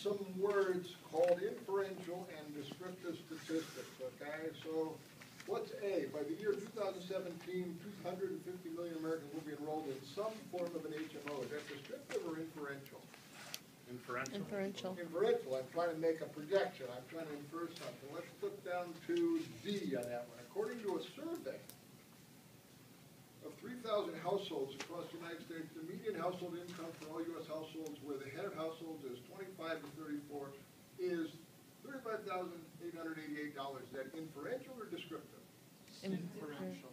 some words called inferential and descriptive statistics, okay? So what's A? By the year 2017, 250 million Americans will be enrolled in some form of an HMO. Is that descriptive or inferential? Inferential. Inferential. Inferential. I'm trying to make a projection. I'm trying to infer something. Let's look down to D on that one. According to a survey of 3,000 households across the United States, the median household income for all U.S. households where the head of households is 25 to 34 is $35,888. Is that inferential or descriptive? Inferential.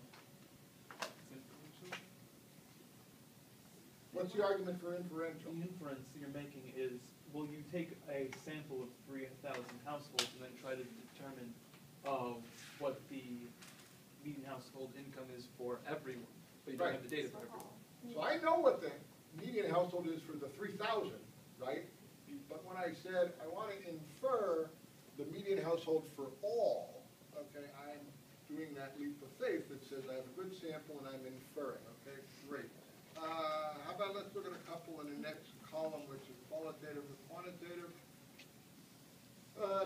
What's the argument for inferential? The inference you're making is, well, you take a sample of 3,000 households and then try to determine what the median household income is for everyone, but you don't have the data for everyone. So I know what the median household is for the 3,000, right? But when I said I want to infer the median household for all, okay, I'm doing that leap of faith that says I have a good sample and I'm inferring, okay, great. How about let's look at a couple in the next column, which is qualitative and quantitative.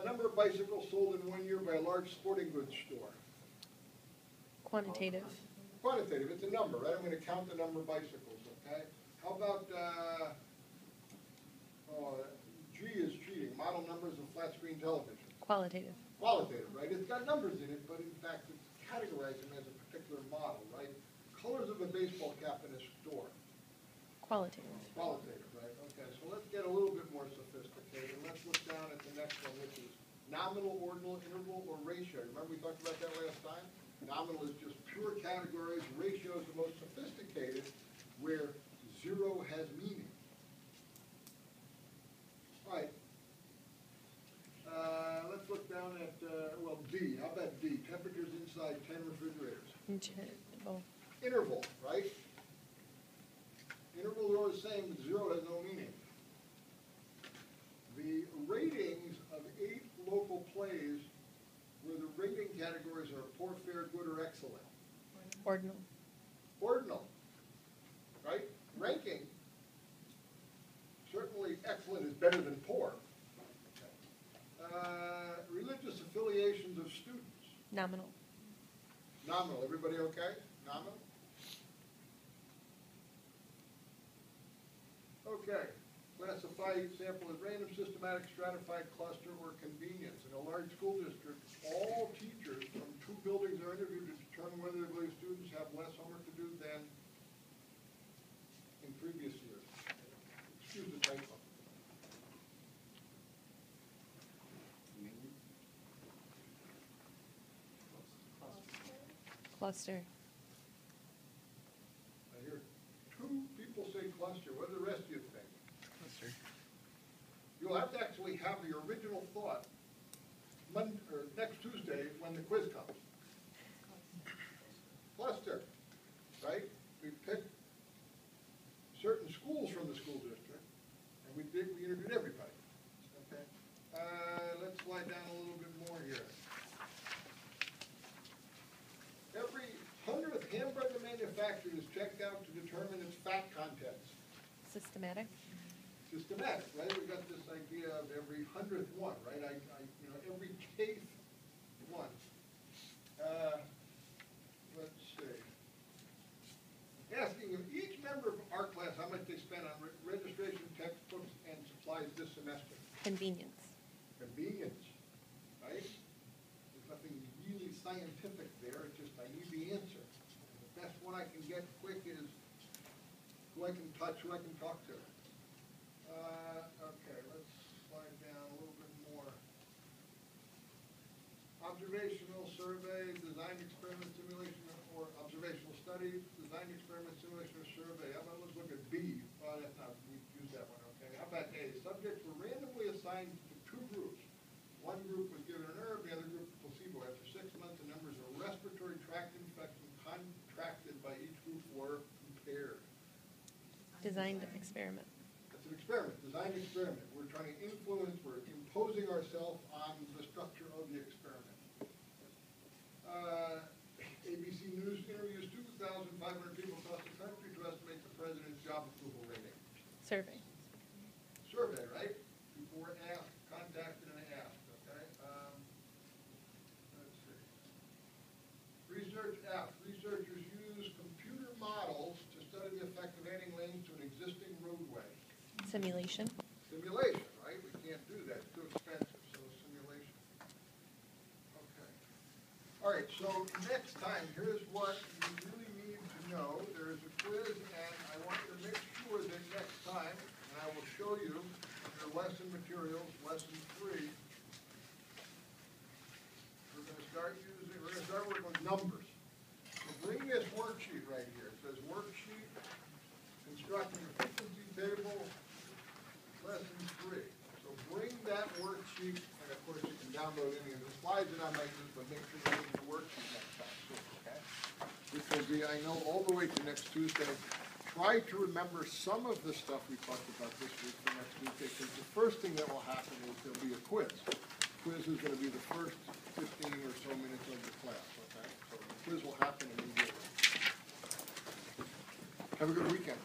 Number of bicycles sold in 1 year by a large sporting goods store. Quantitative. Quantitative, it's a number, right? I'm going to count the number of bicycles, okay? How about, G is cheating, model numbers of flat screen television. Qualitative. Qualitative, right? It's got numbers in it, but in fact it's categorized them as a particular model, right? Colors of a baseball cap in a store. Qualitative. Qualitative, right? Okay, so let's get a little bit more sophisticated. Let's look down at the next one, which is nominal, ordinal, interval, or ratio. Remember we talked about that last time? Nominal is just pure categories. Ratio is the most sophisticated, where zero has meaning. All right. Let's look down at, well, D. How about D? Temperatures inside 10 refrigerators. Interval. Interval, right? Intervals are always the same, but zero has no meaning. The ratings of 8 local plays where the rating categories are poor, fair, good, or excellent. Ordinal. Ordinal, right? Ranking, certainly excellent is better than poor. Religious affiliations of students. Nominal. Nominal, everybody okay? Nominal? Okay. Classify each sample as random, systematic, stratified, cluster, or convenience. In a large school district, all teachers from 2 buildings are interviewed to determine whether they believe students have less homework to do than in previous years. Excuse the typo. Cluster. I hear 2 people say cluster. What do the rest of you think? Cluster. You'll have to actually have the original thought next Tuesday when the quiz comes. Cluster, right? We picked certain schools from the school district, and we interviewed everybody. Okay. Let's slide down a little bit more here. Every 100th hamburger manufactured is checked out to determine its fat contents. Systematic. Systematic, right? We got this idea of every 100th one, right? Every 10th one. Let's see. Asking of each member of our class how much they spent on registration, textbooks, and supplies this semester. Convenience. Convenience, right? There's nothing really scientific there. It's just I need the answer. The best one I can get quick is who I can touch, who I can talk to. Okay, let's slide down a little bit more. Observational survey, design experiment simulation, or observational study, design experiment simulation or survey. How about let's look at B. Well, that's not, we use that one, okay. How about A? Subjects were randomly assigned to 2 groups. One group was given an herb, the other group a placebo. After 6 months, the numbers of respiratory tract infections contracted by each group were compared. Designed experiment. It's an experiment, designed experiment. We're trying to influence, we're imposing ourselves on the structure of the experiment. ABC News interviews 2,500 people across the country to estimate the president's job approval rating. Survey. Survey, right? People were asked research F, researchers use computer models to study the effect of adding lanes to an existing roadway. Simulation. Simulation, right? We can't do that, it's too expensive, so simulation. Okay. All right, so next time, here's what you really need to know. There is a quiz, and I want you to make sure that next time, and I will show you your lesson materials, lesson 3, we're going to start working with numbers. So bring this worksheet right here. It says worksheet, constructing a frequency table, lesson 3. So bring that worksheet, and of course you can download any of the slides that I might use, but make sure you bring the worksheet next time too, okay? Which will be, I know, all the way to next Tuesday. Try to remember some of the stuff we talked about this week for next Tuesday, because the first thing that will happen is there'll be a quiz. Quiz is going to be the first 15 or so minutes of the class, okay? So the quiz will happen immediately. Have a good weekend.